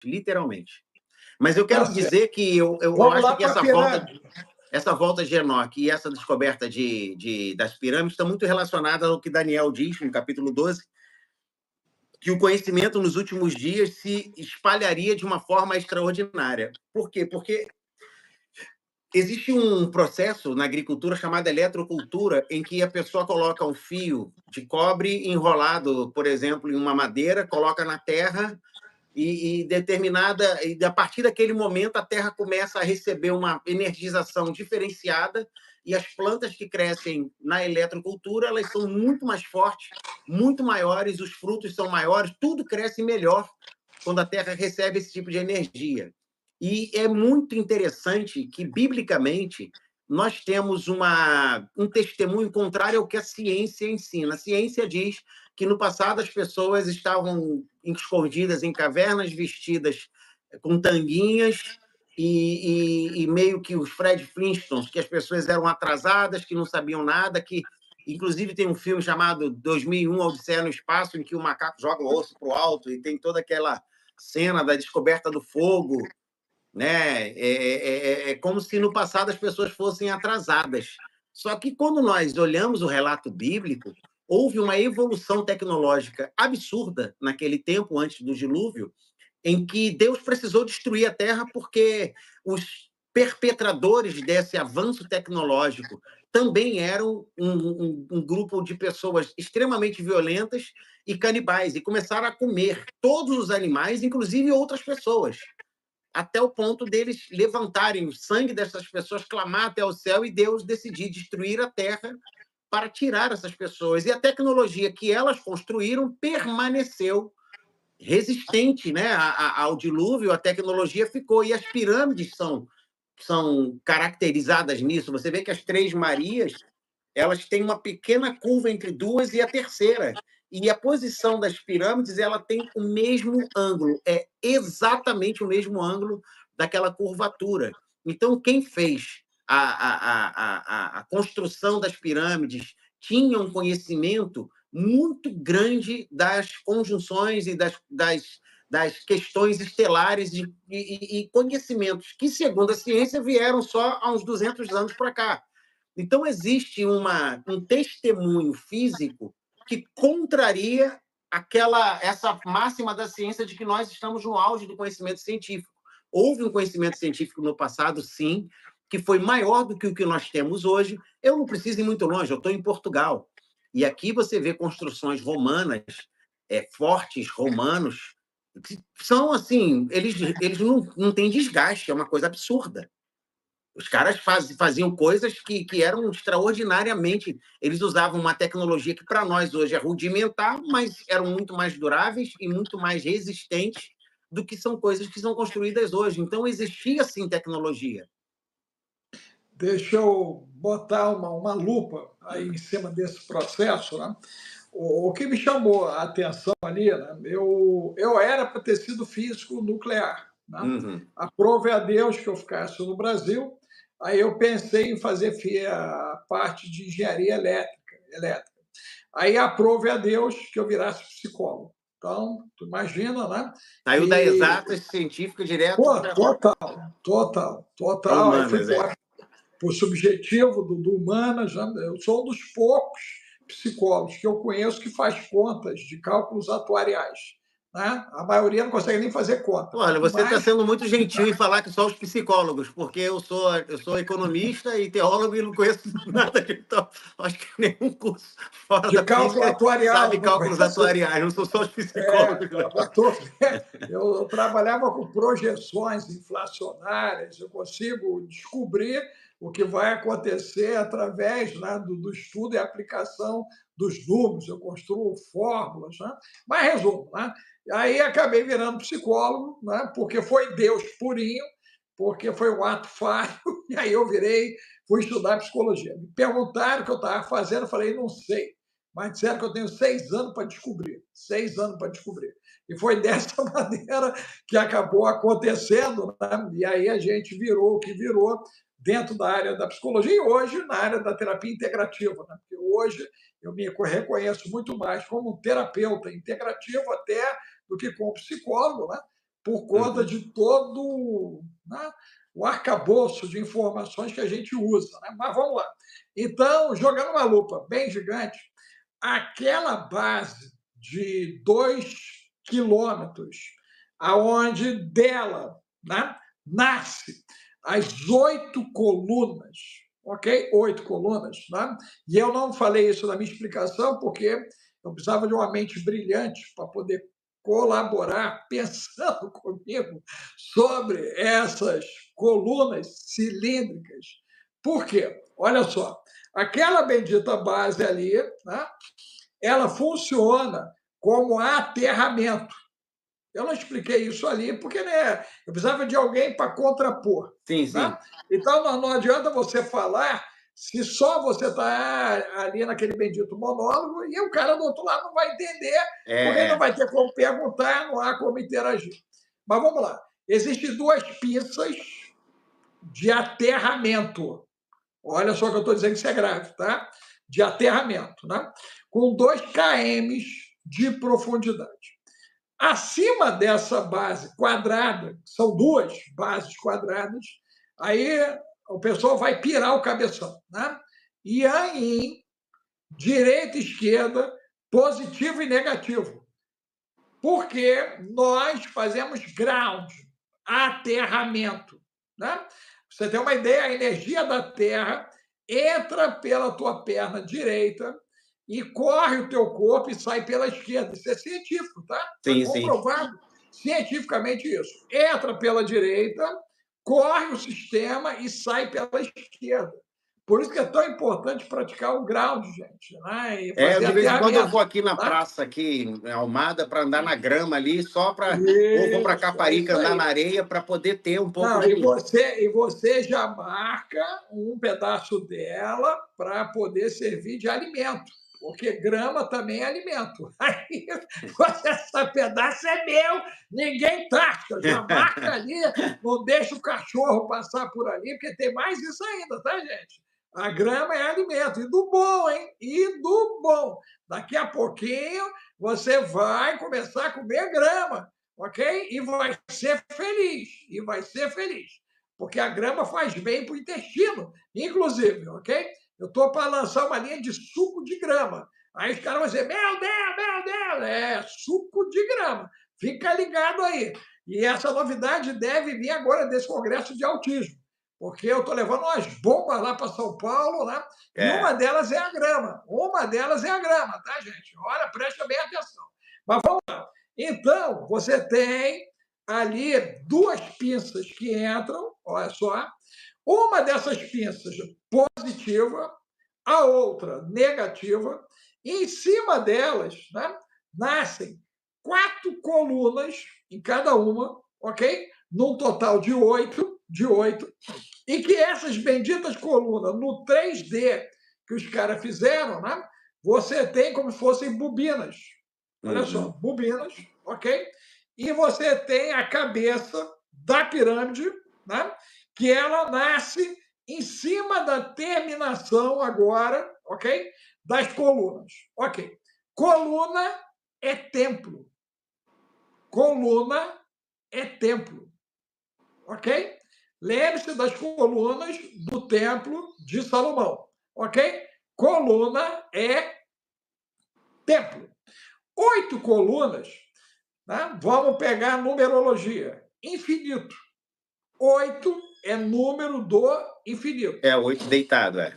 literalmente. Mas eu Tá quero certo. dizer que eu Vamos acho lá que para a pirâmide. essa volta de Enoque e essa descoberta das pirâmides estão muito relacionadas ao que Daniel diz no capítulo 12, que o conhecimento nos últimos dias se espalharia de uma forma extraordinária. Por quê? Porque existe um processo na agricultura chamado eletrocultura, em que a pessoa coloca um fio de cobre enrolado, por exemplo, em uma madeira, coloca na terra e a partir daquele momento a terra começa a receber uma energização diferenciada e as plantas que crescem na eletrocultura, elas são muito mais fortes, muito maiores, os frutos são maiores, tudo cresce melhor quando a terra recebe esse tipo de energia. E é muito interessante que, biblicamente, nós temos um testemunho contrário ao que a ciência ensina. A ciência diz que, no passado, as pessoas estavam escondidas em cavernas, vestidas com tanguinhas, e meio que os Fred Flintstones, que as pessoas eram atrasadas, que não sabiam nada, que... Inclusive, tem um filme chamado 2001, Odisseia no Espaço, em que o macaco joga o osso para o alto, e tem toda aquela cena da descoberta do fogo, né? É como se no passado as pessoas fossem atrasadas. Só que quando nós olhamos o relato bíblico, houve uma evolução tecnológica absurda naquele tempo antes do dilúvio, em que Deus precisou destruir a Terra porque os perpetradores desse avanço tecnológico também eram um grupo de pessoas extremamente violentas e canibais, e começaram a comer todos os animais, inclusive outras pessoas, até o ponto deles levantarem o sangue dessas pessoas, clamar até o céu e Deus decidir destruir a terra para tirar essas pessoas. E a tecnologia que elas construíram permaneceu resistente, né, ao dilúvio, a tecnologia ficou. E as pirâmides são caracterizadas nisso. Você vê que as Três Marias, elas têm uma pequena curva entre duas e a terceira. E a posição das pirâmides, ela tem o mesmo ângulo, é exatamente o mesmo ângulo daquela curvatura. Então, quem fez a construção das pirâmides tinha um conhecimento muito grande das conjunções e das questões estelares e conhecimentos que, segundo a ciência, vieram só há uns 200 anos para cá. Então, existe um testemunho físico que contraria essa máxima da ciência de que nós estamos no auge do conhecimento científico. Houve um conhecimento científico no passado, sim, que foi maior do que o que nós temos hoje. Eu não preciso ir muito longe, eu estou em Portugal. E aqui você vê construções romanas, fortes romanos, que são assim, eles não têm desgaste, é uma coisa absurda. Os caras faziam coisas que eram extraordinariamente... Eles usavam uma tecnologia que, para nós, hoje é rudimentar, mas eram muito mais duráveis e muito mais resistentes do que são coisas que são construídas hoje. Então, existia, sim, tecnologia. Deixa eu botar uma lupa aí em cima desse processo, né? O que me chamou a atenção ali, né? Eu era para ter sido físico nuclear, né? Uhum. Aprove a Deus que eu ficasse no Brasil. Aí eu pensei em fazer a parte de engenharia elétrica. Aí aprove a Deus que eu virasse psicólogo. Então, tu imagina, né? Saiu da exatas científica direto Pô, total. Aí fui humanas, para o subjetivo do Humanas. Né? Eu sou um dos poucos psicólogos que eu conheço que faz contas de cálculos atuariais. Né? A maioria não consegue nem fazer conta. Olha, você está sendo muito gentil em falar que só os psicólogos, porque eu sou economista e teólogo e não conheço nada de... Então, acho que nenhum curso fora de da cálculo física atuarial, sabe cálculos atuariais, não são só os psicólogos. Eu trabalhava com projeções inflacionárias, eu consigo descobrir o que vai acontecer através, né, do estudo e aplicação dos números, eu construo fórmulas, né? Mas resumo, né? Aí acabei virando psicólogo, né, porque foi Deus purinho, porque foi um ato falho, e aí fui estudar psicologia. Me perguntaram o que eu estava fazendo, eu falei, não sei, mas disseram que eu tenho 6 anos para descobrir, 6 anos para descobrir. E foi dessa maneira que acabou acontecendo, né? E aí a gente virou o que virou dentro da área da psicologia e hoje na área da terapia integrativa, né? Porque hoje eu me reconheço muito mais como um terapeuta integrativo até do que como psicólogo, né? por conta de todo, né, o arcabouço de informações que a gente usa. Né? Mas vamos lá. Então, jogando uma lupa bem gigante, aquela base de 2 quilômetros, aonde dela, né, nasce as 8 colunas, ok? 8 colunas, né? E eu não falei isso na minha explicação porque eu precisava de uma mente brilhante para poder colaborar, pensando comigo sobre essas colunas cilíndricas. Por quê? Olha só, aquela bendita base ali, né, ela funciona como aterramento. Eu não expliquei isso ali porque, né, eu precisava de alguém para contrapor. Sim, sim. Né? Então, não adianta você falar se só você está ali naquele bendito monólogo e o cara do outro lado não vai entender, porque ele não vai ter como perguntar, não há como interagir. Mas vamos lá. Existem 2 pinças de aterramento. Olha só que eu estou dizendo que isso é grave, tá? De aterramento, né? Com 2 km de profundidade. Acima dessa base quadrada, são 2 bases quadradas, aí o pessoal vai pirar o cabeção. Né? E aí, direita e esquerda, positivo e negativo. Porque nós fazemos ground, aterramento. Né? Você tem uma ideia, a energia da Terra entra pela tua perna direita e corre o teu corpo e sai pela esquerda. Isso é científico, tá? Está comprovado cientificamente isso. Entra pela direita, corre o sistema e sai pela esquerda. Por isso que é tão importante praticar o ground, gente, né? E fazer de vez em quando eu vou aqui na tá? praça, aqui em Almada, para andar na grama ali, ou vou para Caparica andar na areia para poder ter um pouco de. E você já marca um pedaço dela para poder servir de alimento, porque grama também é alimento. Aí esse pedaço é meu, ninguém tasca, já marca ali, não deixa o cachorro passar por ali, porque tem mais isso ainda, tá, gente? A grama é alimento, e do bom, hein? E do bom. Daqui a pouquinho você vai começar a comer grama, ok? E vai ser feliz, porque a grama faz bem para o intestino, inclusive, ok? Eu estou para lançar uma linha de suco de grama. Aí os caras vão dizer, meu Deus, é suco de grama. Fica ligado aí. E essa novidade deve vir agora desse congresso de autismo, porque eu estou levando umas bombas lá para São Paulo, né? E uma delas é a grama. Tá, gente? Olha, presta bem atenção. Mas vamos lá. Então, você tem ali 2 pinças que entram, olha só. Uma dessas pinças positiva, a outra negativa. E em cima delas, né, nascem 4 colunas em cada uma, ok? Num total de 8, e que essas benditas colunas, no 3D que os caras fizeram, né, você tem como se fossem bobinas. Olha só, bobinas, ok? E você tem a cabeça da pirâmide, né, que ela nasce em cima da terminação agora, ok? Das colunas. Ok. Coluna é templo. Coluna é templo. Ok? Lembre-se das colunas do templo de Salomão. Ok? Coluna é templo. 8 colunas, né? Vamos pegar a numerologia. Infinito. 8 é número do infinito. É 8 deitado, é.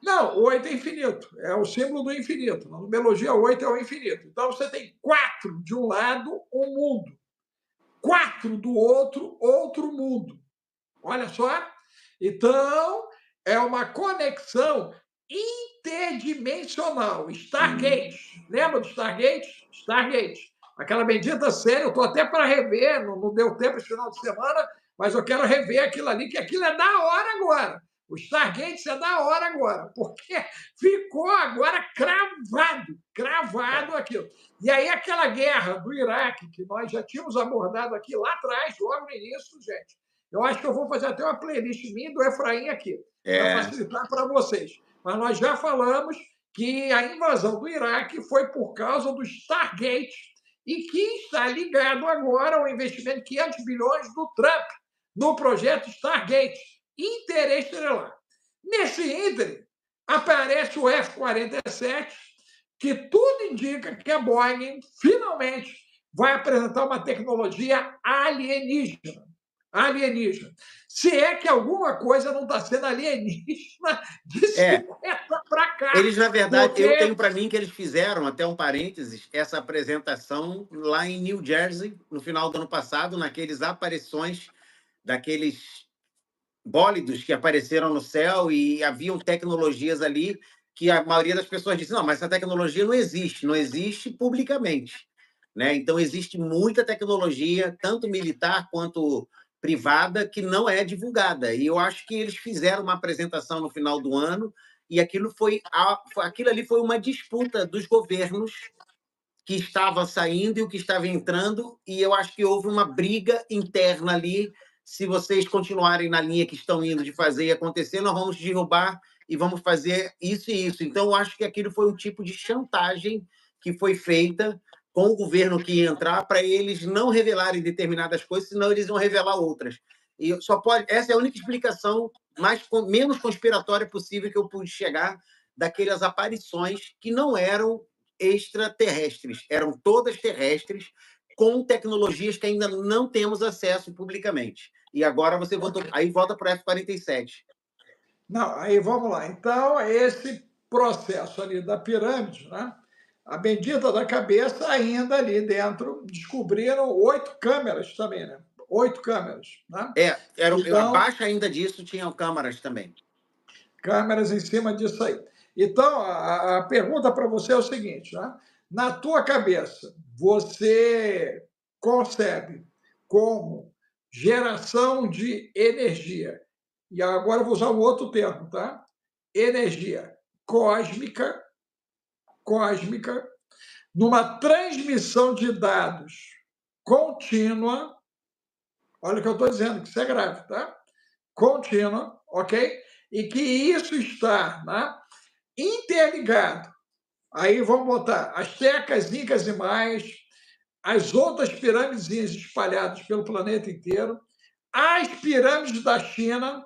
Não, 8 é infinito. É o símbolo do infinito. Na numerologia, 8 é o infinito. Então, você tem 4 de um lado, um mundo. 4 do outro, outro mundo. Olha só. Então, é uma conexão interdimensional. Stargate. Lembra do Stargate? Stargate. Aquela bendita série, eu estou até para rever, não deu tempo esse final de semana, mas eu quero rever aquilo ali, que aquilo é da hora agora. O Stargate é da hora agora, porque ficou agora cravado aquilo. E aí aquela guerra do Iraque, que nós já tínhamos abordado aqui lá atrás, logo no início, gente, eu acho que eu vou fazer até uma playlist minha do Efraim aqui, para facilitar para vocês. Mas nós já falamos que a invasão do Iraque foi por causa do Stargate e que está ligado agora ao investimento de 500 bilhões do Trump no projeto Stargate interestelar. Nesse ínterim, aparece o F-47, que tudo indica que a Boeing finalmente vai apresentar uma tecnologia alienígena. Alienígena. Se é que alguma coisa não está sendo alienígena de 50 para cá. Eles, na verdade, porque... eu tenho para mim que eles fizeram, até um parênteses, essa apresentação lá em New Jersey, no final do ano passado, naqueles aparições daqueles bólidos que apareceram no céu e haviam tecnologias ali que a maioria das pessoas disse, não, mas essa tecnologia não existe publicamente. Né? Então, existe muita tecnologia, tanto militar quanto privada, que não é divulgada. E eu acho que eles fizeram uma apresentação no final do ano e aquilo ali foi uma disputa dos governos que estava saindo e o que estava entrando, e eu acho que houve uma briga interna ali. Se vocês continuarem na linha que estão indo de fazer e acontecer, nós vamos derrubar e vamos fazer isso e isso. Então, eu acho que aquilo foi um tipo de chantagem que foi feita com o governo que ia entrar para eles não revelarem determinadas coisas, senão eles vão revelar outras. E só pode. Essa é a única explicação menos conspiratória possível que eu pude chegar daquelas aparições que não eram extraterrestres, eram todas terrestres, com tecnologias que ainda não temos acesso publicamente. E agora você aí volta para o F-47. Não, aí vamos lá. Então, esse processo ali da pirâmide, né? A bendita da cabeça, ainda ali dentro, descobriram 8 câmeras também, né? 8 câmeras. Né? Então, abaixo ainda disso tinham câmeras também. Câmeras em cima disso aí. Então, a pergunta para você é o seguinte, né? Na tua cabeça, você concebe como geração de energia, e agora eu vou usar um outro termo, tá? Energia cósmica, numa transmissão de dados contínua, olha o que eu estou dizendo, que isso é grave, tá? Contínua, ok? E que isso está, né, interligado. Aí vamos botar as tecas, incas e mais, as outras pirâmides espalhadas pelo planeta inteiro, as pirâmides da China,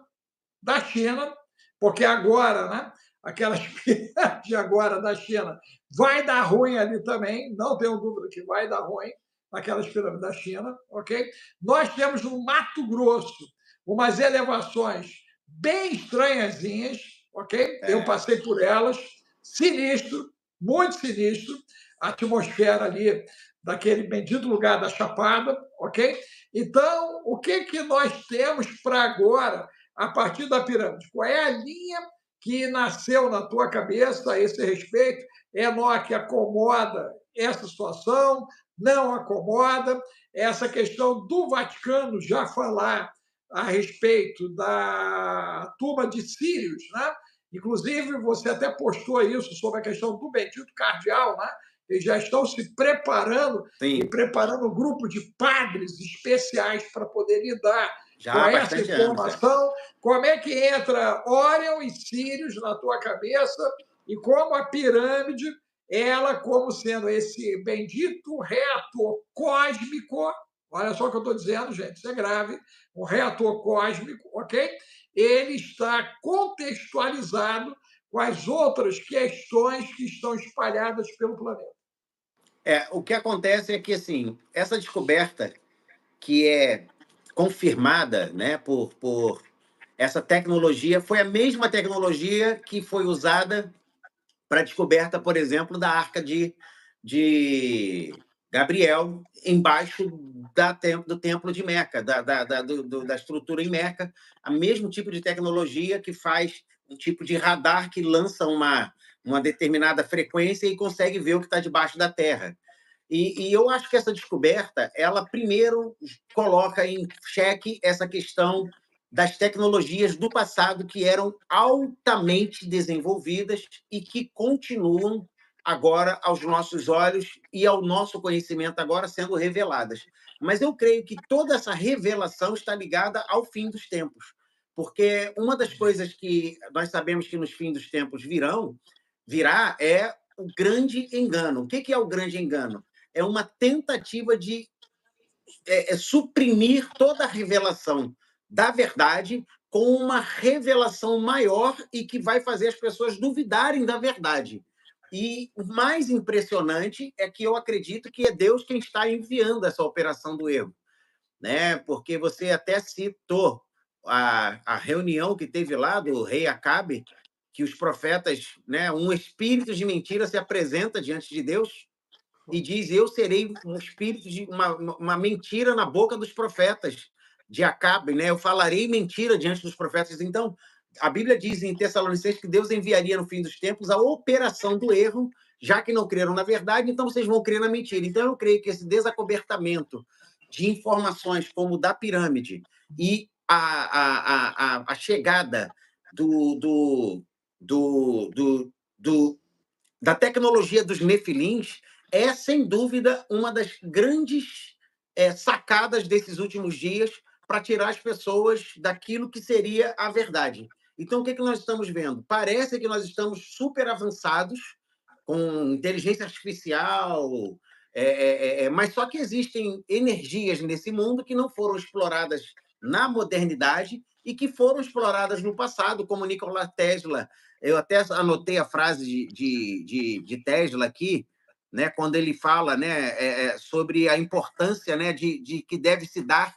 porque agora, né, aquelas pirâmides agora da China vai dar ruim ali também, não tenho dúvida que vai dar ruim naquelas pirâmides da China, ok? Nós temos no Mato Grosso umas elevações bem estranhazinhas, ok? Eu passei por elas, sinistro, muito sinistro, a atmosfera ali daquele bendito lugar da Chapada, ok? Então, o que nós temos para agora, a partir da pirâmide? Qual é a linha que nasceu na tua cabeça a esse respeito? É nós que acomoda essa situação, não acomoda, essa questão do Vaticano já falar a respeito da turma de Sírios, né? Inclusive, você até postou isso sobre a questão do bendito cardeal, né? Eles já estão se preparando e preparando um grupo de padres especiais para poder lidar com essa informação. Como é que entra Orion e Sírios na tua cabeça e como a pirâmide, ela como sendo esse bendito reator cósmico, olha só o que eu estou dizendo, gente, isso é grave, um reator cósmico, ok? Ele está contextualizado com as outras questões que estão espalhadas pelo planeta. O que acontece é que, assim, essa descoberta que é confirmada, né, por essa tecnologia, foi a mesma tecnologia que foi usada para a descoberta, por exemplo, da Arca de Gabriel, embaixo do Templo de Meca, da estrutura em Meca, o mesmo tipo de tecnologia que faz um tipo de radar que lança uma determinada frequência e consegue ver o que está debaixo da Terra. E eu acho que essa descoberta, ela primeiro coloca em xeque essa questão das tecnologias do passado que eram altamente desenvolvidas e que continuam agora aos nossos olhos e ao nosso conhecimento agora sendo reveladas. Mas eu creio que toda essa revelação está ligada ao fim dos tempos, porque uma das coisas que nós sabemos que nos fins dos tempos virá é o grande engano. O que é o grande engano? é uma tentativa de suprimir toda a revelação da verdade com uma revelação maior e que vai fazer as pessoas duvidarem da verdade. E o mais impressionante é que eu acredito que é Deus quem está enviando essa operação do erro, né? Porque você até citou a reunião que teve lá do rei Acabe, que os profetas, né, um espírito de mentira se apresenta diante de Deus e diz: Eu serei um espírito de uma mentira na boca dos profetas de Acabe, né? Eu falarei mentira diante dos profetas. Então, a Bíblia diz em Tessalonicenses que Deus enviaria no fim dos tempos a operação do erro, já que não creram na verdade, então vocês vão crer na mentira. Então, eu creio que esse desacobertamento de informações como o da pirâmide e a chegada do, do, do da tecnologia dos nefilins é, sem dúvida, uma das grandes sacadas desses últimos dias para tirar as pessoas daquilo que seria a verdade. Então, o que nós estamos vendo? Parece que nós estamos super avançados com inteligência artificial, mas só que existem energias nesse mundo que não foram exploradas na modernidade e que foram exploradas no passado, como Nikola Tesla. Eu até anotei a frase de Tesla aqui, né, quando ele fala, né, sobre a importância, né, de que deve se dar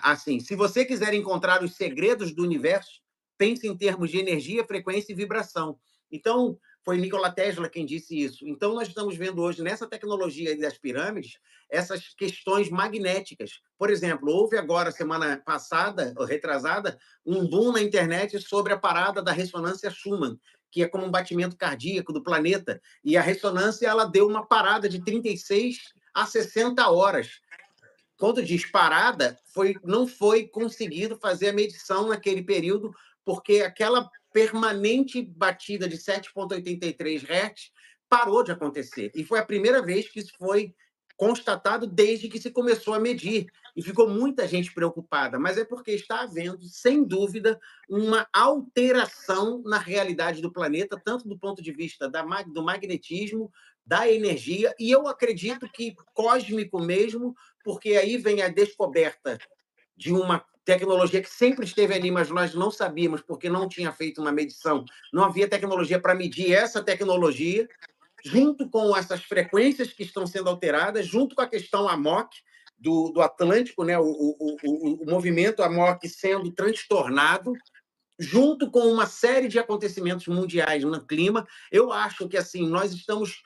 assim, se você quiser encontrar os segredos do universo, pense em termos de energia, frequência e vibração. Então, foi Nikola Tesla quem disse isso. Então, nós estamos vendo hoje, nessa tecnologia das pirâmides, essas questões magnéticas. Por exemplo, houve agora, semana passada, ou retrasada, um boom na internet sobre a parada da ressonância Schumann, que é como um batimento cardíaco do planeta. E a ressonância ela deu uma parada de 36 a 60 horas. Quando diz parada, não foi conseguido fazer a medição naquele período, porque aquela permanente batida de 7,83 Hz parou de acontecer. E foi a primeira vez que isso foi constatado desde que se começou a medir. E ficou muita gente preocupada, mas é porque está havendo, sem dúvida, uma alteração na realidade do planeta, tanto do ponto de vista do magnetismo, da energia, e eu acredito que cósmico mesmo, porque aí vem a descoberta de uma tecnologia que sempre esteve ali, mas nós não sabíamos, porque não tinha feito uma medição, não havia tecnologia para medir essa tecnologia, junto com essas frequências que estão sendo alteradas, junto com a questão AMOC do Atlântico, né? o movimento AMOC sendo transtornado, junto com uma série de acontecimentos mundiais no clima. Eu acho que assim nós estamos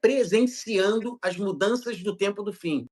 presenciando as mudanças do tempo do fim.